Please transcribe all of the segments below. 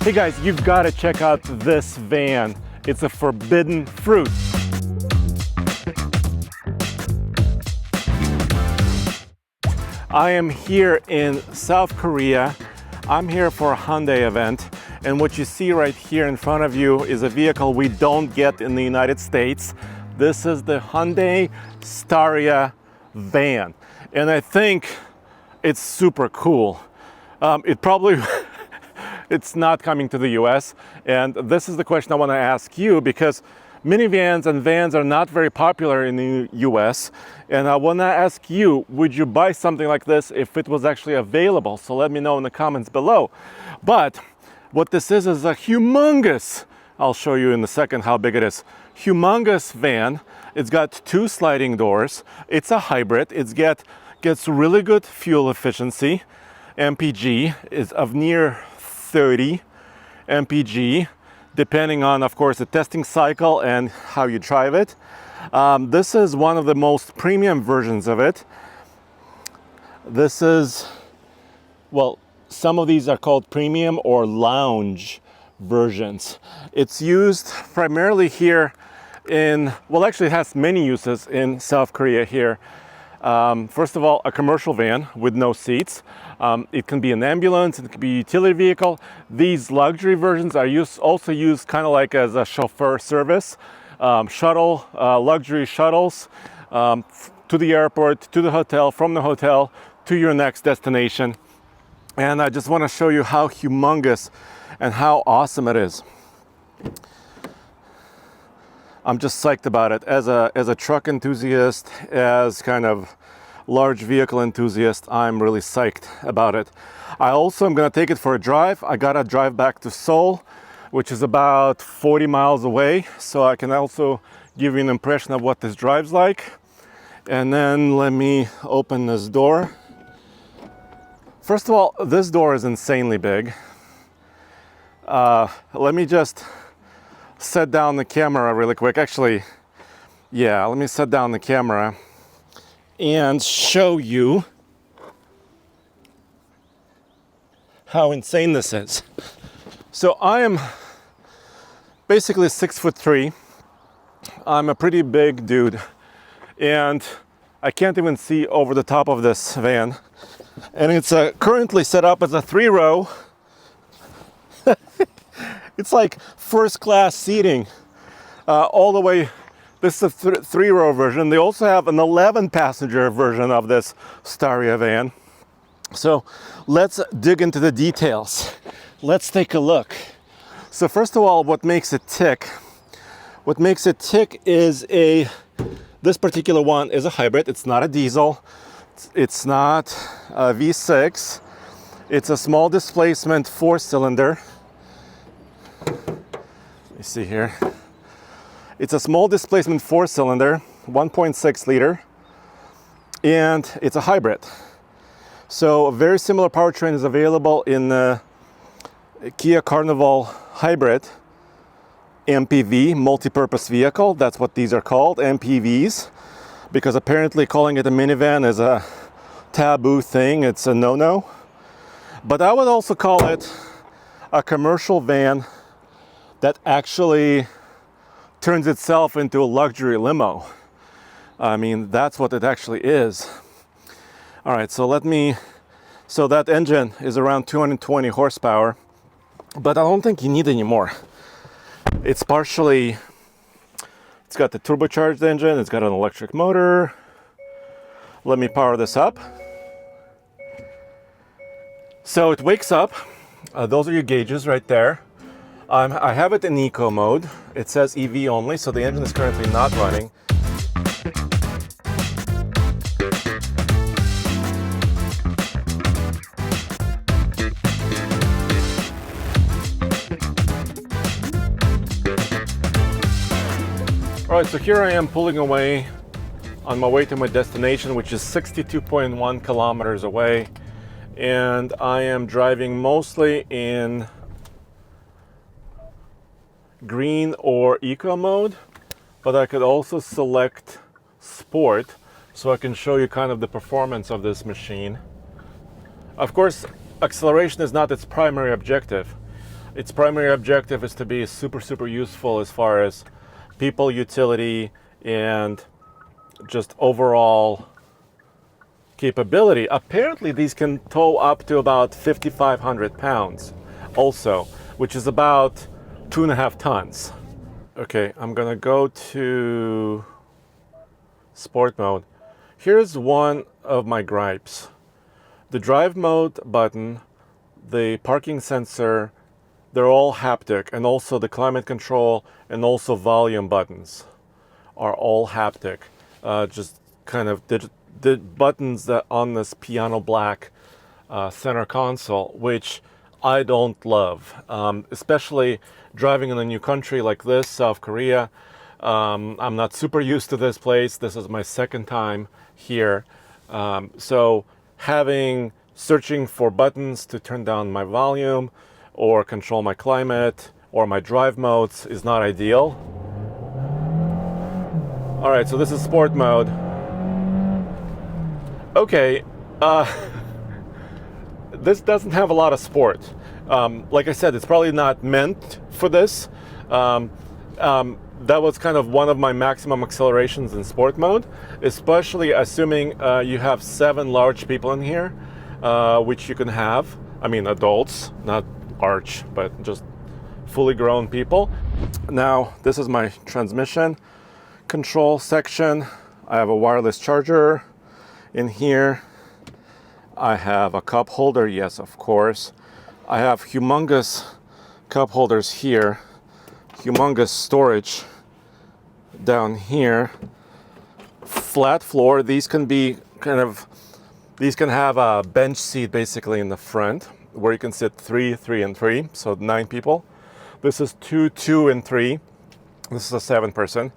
Hey guys, you've got to check out this van. It's a forbidden fruit. I am here in South Korea. I'm here for a Hyundai event, and what you see right here in front of you is a vehicle we don't get in the United States. This is the Hyundai Staria van, and I think it's super cool. It's not coming to the US, and this is the question I want to ask you, because minivans and vans are not very popular in the US, and I want to ask you, would you buy something like this if it was actually available? So let me know in the comments below. But what this is a humongous, I'll show you in a second how big it is, humongous van. It's got 2 sliding doors. It's a hybrid. It gets really good fuel efficiency. MPG is of near 30 MPG, depending on, of course, the testing cycle and how you drive it. This is one of the most premium versions of it. This is, well, some of these are called premium or lounge versions. It's used primarily here in, well, actually it has many uses in South Korea here. First of all, a commercial van with no seats. It can be an ambulance, it can be a utility vehicle. These luxury versions are also used kind of like as a chauffeur service. Luxury shuttles to the airport, to the hotel, from the hotel to your next destination. And I just want to show you how humongous and how awesome it is. I'm just psyched about it. As a truck enthusiast, as kind of large vehicle enthusiast, I'm really psyched about it. I also am gonna take it for a drive. I gotta drive back to Seoul, which is about 40 miles away, so I can also give you an impression of what this drives like. And then let me open this door. First of all, this door is insanely big. Let me just set down the camera really quick. Actually, yeah, let me set down the camera and show you how insane this is. So I am basically 6'3". I'm a pretty big dude, and I can't even see over the top of this van. And it's currently set up as a 3-row. It's like first class seating all the way. This is a 3-row version. They also have an 11-passenger version of this Staria van. So let's dig into the details. Let's take a look. So first of all, what makes it tick? What makes it tick is this particular one is a hybrid. It's not a diesel. It's not a V6. It's a small displacement 4-cylinder. You see here, it's a small displacement 4-cylinder, 1.6 liter, and it's a hybrid. So a very similar powertrain is available in the Kia Carnival hybrid MPV, multi-purpose vehicle. That's what these are called, MPVs, because apparently calling it a minivan is a taboo thing. It's a no-no. But I would also call it a commercial van that actually turns itself into a luxury limo. I mean, that's what it actually is. All right, so that engine is around 220 horsepower, but I don't think you need any more. It's got the turbocharged engine, it's got an electric motor. Let me power this up. So it wakes up. Those are your gauges right there. I have it in eco mode. It says EV only, so the engine is currently not running. All right, so here I am pulling away on my way to my destination, which is 62.1 kilometers away. And I am driving mostly in green or eco mode, but I could also select sport so I can show you kind of the performance of this machine. Of course, acceleration is not its primary objective. its primary objective is to be super useful as far as people, utility, and just overall capability. Apparently these can tow up to about 5,500 pounds also, which is about 2.5 tons. Okay, I'm gonna go to sport mode. Here's one of my gripes. The drive mode button, the parking sensor, they're all haptic, and also the climate control and also volume buttons are all haptic. Just kind of the buttons that on this piano black center console, which I don't love, especially driving in a new country like this, South Korea. I'm not super used to this place. This is my second time here. So searching for buttons to turn down my volume or control my climate or my drive modes is not ideal. All right, so this is sport mode. Okay, this doesn't have a lot of sport. Like I said, it's probably not meant for this. That was kind of one of my maximum accelerations in sport mode, especially assuming you have 7 large people in here, which you can have. I mean, adults, not large, but just fully grown people. Now, this is my transmission control section. I have a wireless charger in here. I have a cup holder, yes, of course. I have humongous cup holders here, humongous storage down here. Flat floor. These can have a bench seat basically in the front where you can sit 3, 3, and 3, so 9 people. This is 2, 2, and 3. This is a 7-person.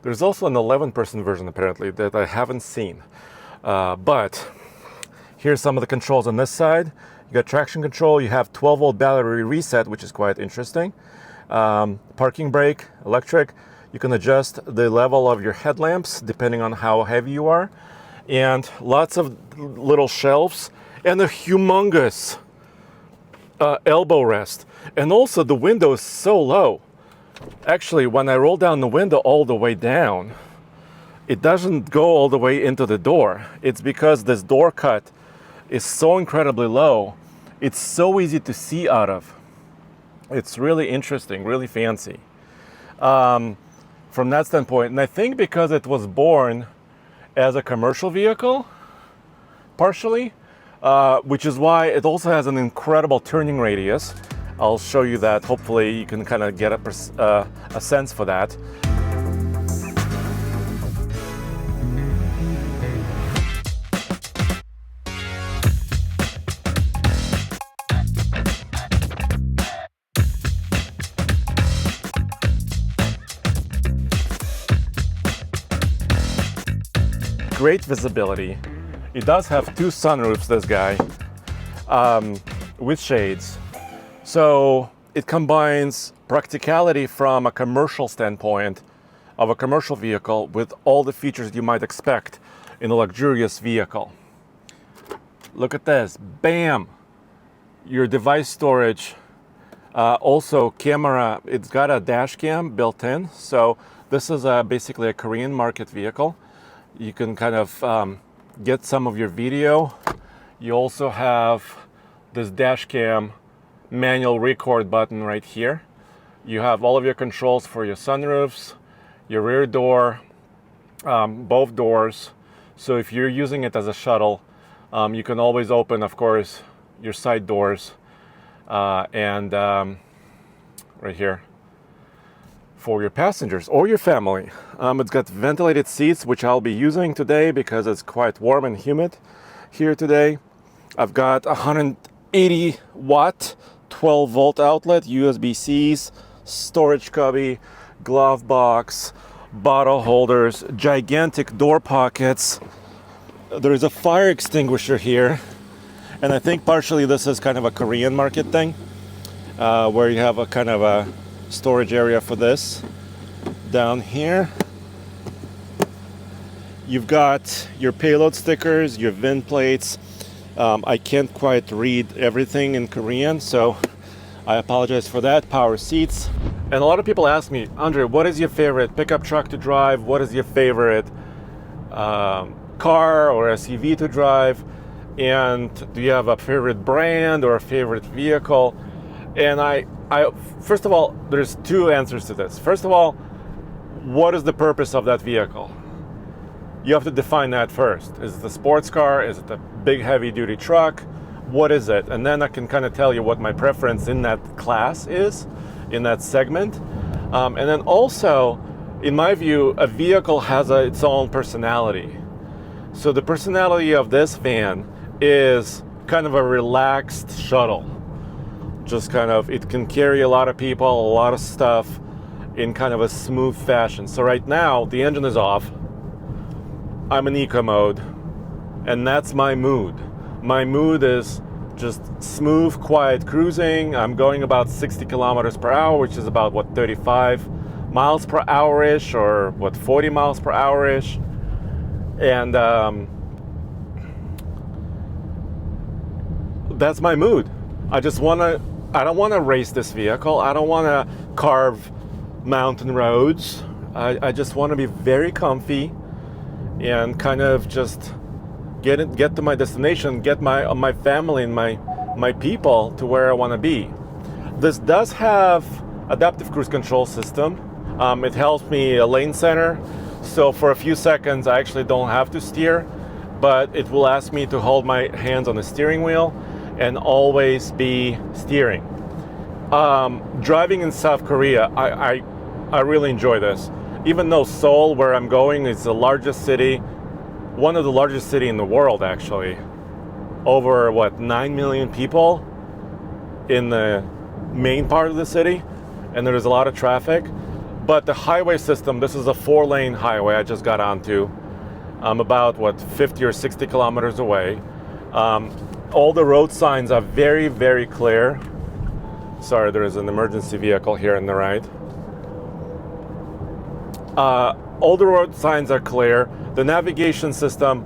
There's also an 11-person version apparently that I haven't seen. But here's some of the controls on this side. You got traction control. You have 12-volt battery reset, which is quite interesting. Parking brake, electric. You can adjust the level of your headlamps depending on how heavy you are. And lots of little shelves and a humongous elbow rest. And also the window is so low. Actually, when I roll down the window all the way down, it doesn't go all the way into the door. It's because this door cut is so incredibly low. It's so easy to see out of. It's really interesting, really fancy from that standpoint. And I think because it was born as a commercial vehicle, partially, which is why it also has an incredible turning radius. I'll show you that. Hopefully you can kind of get a sense for that. Great visibility. It does have 2 sunroofs, this guy, with shades. So it combines practicality from a commercial standpoint of a commercial vehicle with all the features you might expect in a luxurious vehicle. Look at this, bam! Your device storage, also camera, it's got a dash cam built in. So this is basically a Korean market vehicle. You can kind of get some of your video. You also have this dash cam manual record button right here. You have all of your controls for your sunroofs, your rear door, both doors. So if you're using it as a shuttle, you can always open, of course, your side doors and right here for your passengers or your family. It's got ventilated seats, which I'll be using today because it's quite warm and humid here today. I've got 180 watt 12-volt outlet, USB-Cs, storage cubby, glove box, bottle holders, gigantic door pockets. There is a fire extinguisher here, and I think partially this is kind of a Korean market thing, where you have a kind of a storage area for this. Down here, you've got your payload stickers, your VIN plates. I can't quite read everything in Korean, so I apologize for that. Power seats. And a lot of people ask me, Andre, what is your favorite pickup truck to drive? What is your favorite car or SUV to drive? And do you have a favorite brand or a favorite vehicle? And I first of all, there's two answers to this. First of all, what is the purpose of that vehicle? You have to define that first. Is it a sports car? Is it a big heavy duty truck? What is it? And then I can kind of tell you what my preference in that class is, in that segment. And then also, in my view, a vehicle has its own personality. So the personality of this van is kind of a relaxed shuttle. Just kind of, it can carry a lot of people, a lot of stuff in kind of a smooth fashion. So right now, the engine is off. I'm in eco mode, and that's my mood. My mood is just smooth, quiet cruising. I'm going about 60 kilometers per hour, which is about, 35 miles per hour-ish, or 40 miles per hour-ish. And that's my mood. I don't want to race this vehicle. I don't want to carve mountain roads. I just want to be very comfy and kind of just get to my destination, get my family and my people to where I want to be. This does have adaptive cruise control system. It helps me lane center, so for a few seconds I actually don't have to steer, but it will ask me to hold my hands on the steering wheel and always be steering. Driving in South Korea, I really enjoy this. Even though Seoul, where I'm going, is the largest city, one of the largest city in the world actually, over 9 million people in the main part of the city, and there's a lot of traffic. But the highway system, this is a 4-lane highway I just got onto. I'm about 50 or 60 kilometers away. All the road signs are very, very clear. Sorry, there is an emergency vehicle here on the right. All the road signs are clear. The navigation system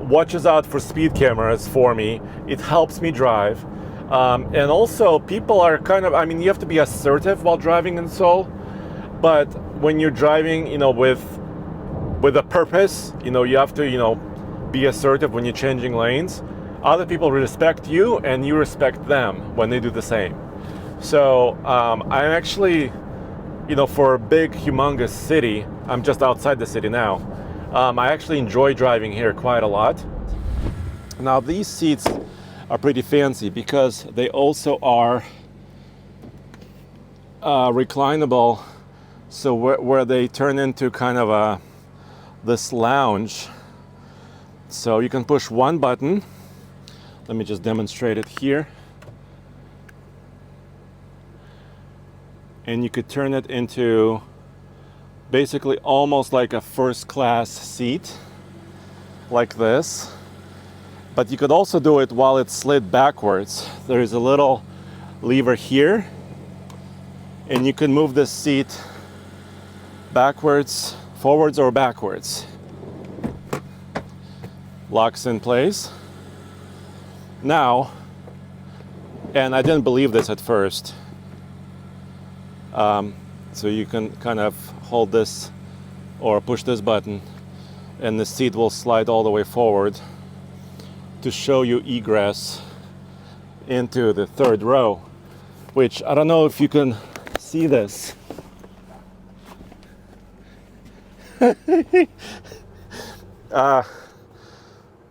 watches out for speed cameras for me. It helps me drive. And also, people are you have to be assertive while driving in Seoul. But when you're driving, with a purpose, you have to, be assertive when you're changing lanes. Other people respect you, and you respect them when they do the same. So I'm actually, for a big, humongous city, I'm just outside the city now. I actually enjoy driving here quite a lot. Now these seats are pretty fancy because they also are reclinable, so where they turn into kind of this lounge. So you can push one button. Let me just demonstrate it here. And you could turn it into basically almost like a first class seat, like this. But you could also do it while it's slid backwards. There's a little lever here, and you can move this seat backwards, forwards or backwards. Locks in place. Now, and I didn't believe this at first, so you can kind of hold this or push this button, and the seat will slide all the way forward to show you egress into the third row, which I don't know if you can see this.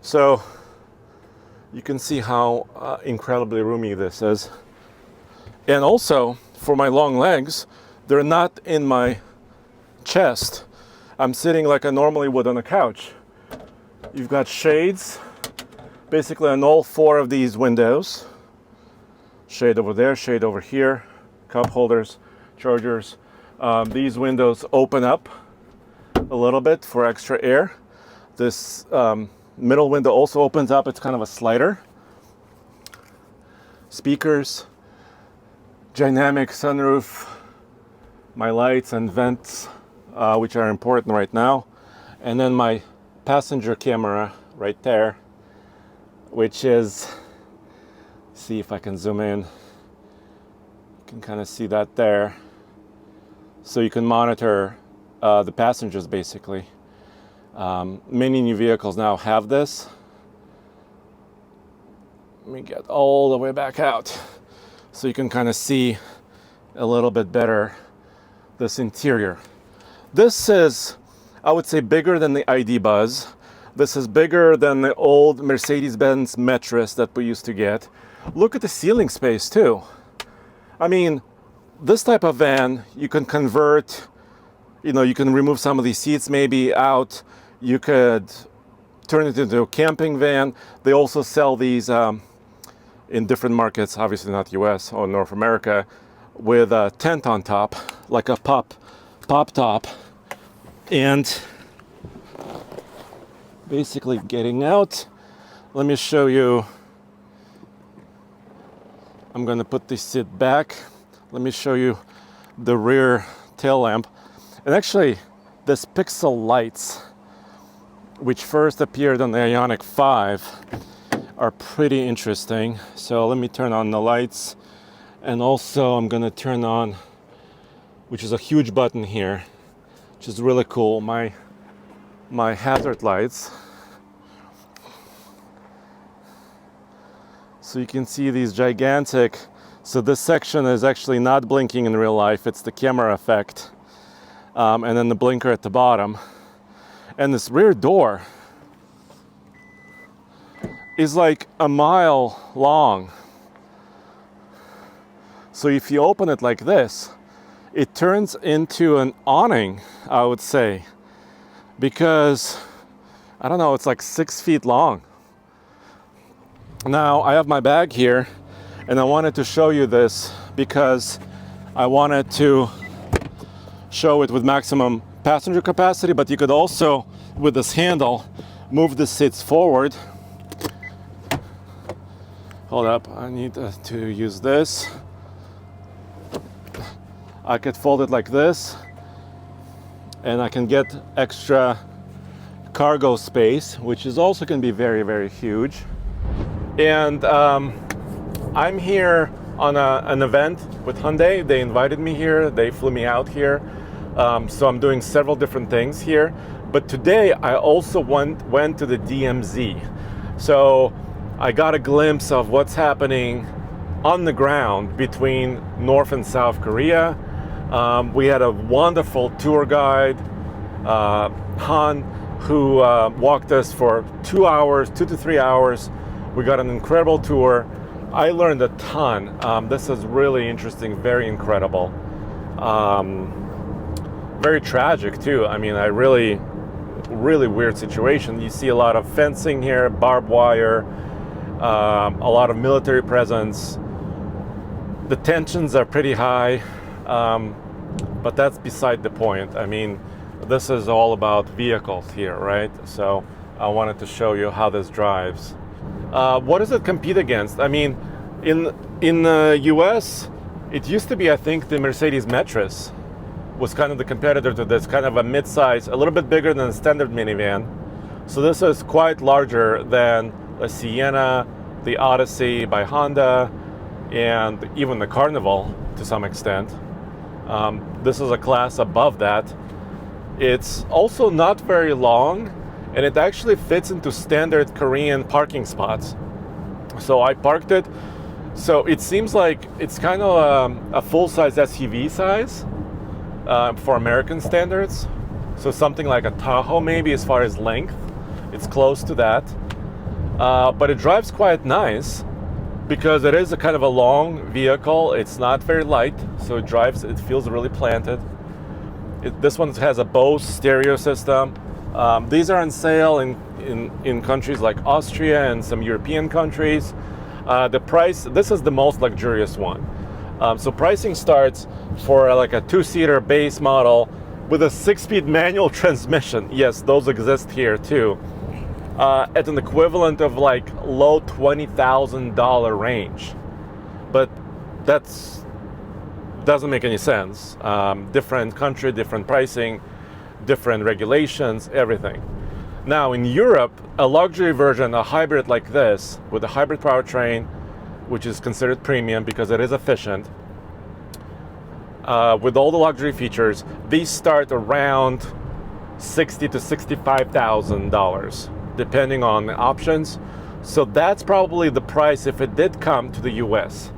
So you can see how incredibly roomy this is. And also, for my long legs, they're not in my chest. I'm sitting like I normally would on a couch. You've got shades, basically on all four of these windows. Shade over there, shade over here, cup holders, chargers. These windows open up a little bit for extra air. This middle window also opens up. It's kind of a slider. Speakers, dynamic sunroof, my lights and vents, which are important right now. And then my passenger camera right there, which is, see if I can zoom in, can kind of see that there. So you can monitor the passengers basically. Many new vehicles now have this. Let me get all the way back out so you can kind of see a little bit better this interior. This is, I would say, bigger than the ID Buzz. This is bigger than the old Mercedes-Benz Metris that we used to get. Look at the ceiling space too. I mean, this type of van, you can convert, you can remove some of these seats maybe out. You could turn it into a camping van. They also sell these in different markets, obviously not US or North America, with a tent on top, like a pop top. And basically getting out, let me show you. I'm gonna put this seat back. Let me show you the rear tail lamp. And actually, this pixel lights, which first appeared on the Ioniq 5, are pretty interesting. So let me turn on the lights. And also I'm gonna turn on, which is a huge button here, which is really cool, my hazard lights. So you can see these gigantic, so this section is actually not blinking in real life, it's the camera effect. And then the blinker at the bottom. And this rear door is like a mile long. So if you open it like this, it turns into an awning, I would say, because, I don't know, it's like 6 feet long. Now, I have my bag here, and I wanted to show you this because I wanted to show it with maximum passenger capacity, but you could also, with this handle, move the seats forward. Hold up, I need to use this. I could fold it like this, and I can get extra cargo space, which is also can be very, very huge. And I'm here on an event with Hyundai. They invited me here, they flew me out here. So I'm doing several different things here. But today I also went to the DMZ. So I got a glimpse of what's happening on the ground between North and South Korea. We had a wonderful tour guide, Han, who walked us for 2 to 3 hours. We got an incredible tour. I learned a ton. This is really interesting, very incredible. Very tragic too. I mean, really weird situation. You see a lot of fencing here, barbed wire, a lot of military presence. The tensions are pretty high, but that's beside the point. I mean, this is all about vehicles here, right? So I wanted to show you how this drives. What does it compete against? I mean, in the US, it used to be, I think, the Mercedes Metris was kind of the competitor to this, kind of a mid-size, a little bit bigger than a standard minivan. So this is quite larger than a Sienna, the Odyssey by Honda, and even the Carnival to some extent. This is a class above that. It's also not very long, and it actually fits into standard Korean parking spots. So I parked it. So it seems like it's kind of a full-size SUV size for American standards. So something like a Tahoe maybe as far as length. It's close to that. But it drives quite nice because it is a kind of a long vehicle. It's not very light, so it feels really planted. This one has a Bose stereo system. These are on sale in countries like Austria and some European countries. The price, this is the most luxurious one. So pricing starts for like a 2-seater base model with a 6-speed manual transmission. Yes, those exist here too. At an equivalent of like low $20,000 range. But that's doesn't make any sense. Different country, different pricing, different regulations, everything. Now in Europe, a luxury version, a hybrid like this, with a hybrid powertrain, which is considered premium because it is efficient, with all the luxury features, these start around $60,000 to $65,000, depending on the options. So that's probably the price if it did come to the US.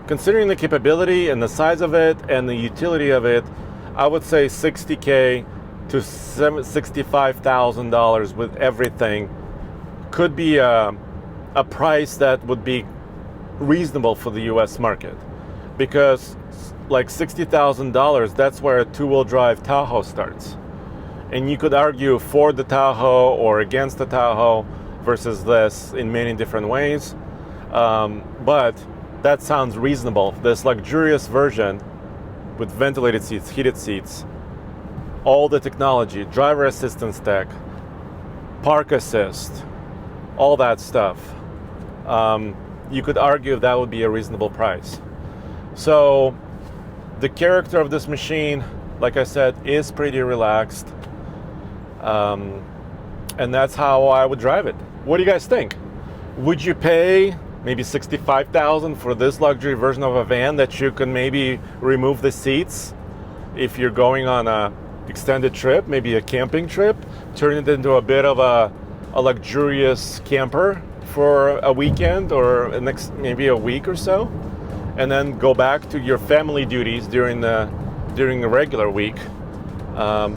Considering the capability and the size of it and the utility of it, I would say $60,000 to $65,000 with everything could be a price that would be reasonable for the US market. Because like $60,000, that's where a two-wheel drive Tahoe starts. And you could argue for the Tahoe or against the Tahoe versus this in many different ways. But that sounds reasonable. This luxurious version with ventilated seats, heated seats, all the technology, driver assistance tech, park assist, all that stuff. You could argue that would be a reasonable price. So the character of this machine, like I said, is pretty relaxed. And that's how I would drive it. What do you guys think? Would you pay maybe $65,000 for this luxury version of a van that you can maybe remove the seats if you're going on a extended trip, maybe a camping trip, turn it into a bit of a luxurious camper for a weekend or maybe a week or so, and then go back to your family duties during the regular week? I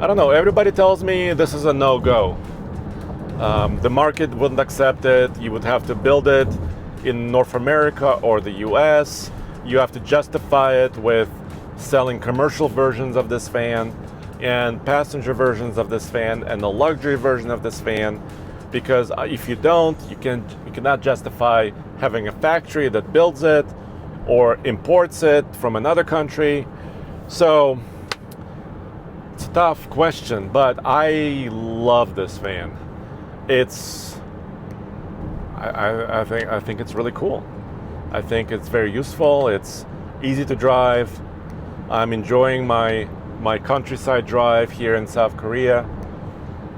don't know. Everybody tells me this is a no-go. The market wouldn't accept it. You would have to build it in North America or the US. You have to justify it with selling commercial versions of this van and passenger versions of this van and the luxury version of this van, because if you don't, you cannot justify having a factory that builds it or imports it from another country. So it's a tough question, but I love this van. I think it's really cool. I think it's very useful. It's easy to drive. I'm enjoying my countryside drive here in South Korea.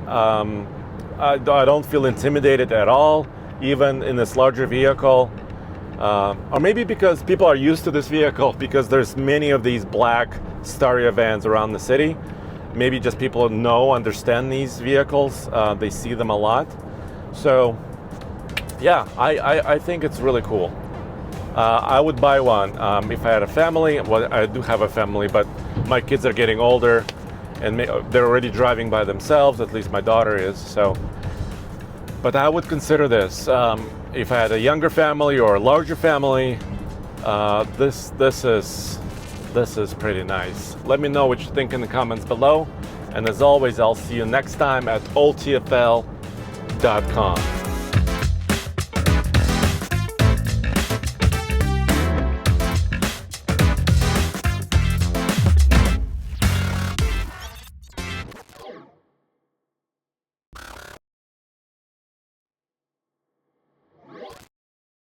I don't feel intimidated at all, even in this larger vehicle. Or maybe because people are used to this vehicle, because there's many of these black Staria vans around the city. Maybe just people understand these vehicles. They see them a lot. So yeah, I think it's really cool. I would buy one if I had a family. Well, I do have a family, but my kids are getting older and they're already driving by themselves. At least my daughter is. So, but I would consider this if I had a younger family or a larger family. This is pretty nice. Let me know what you think in the comments below. And as always, I'll see you next time at oldtfl.com.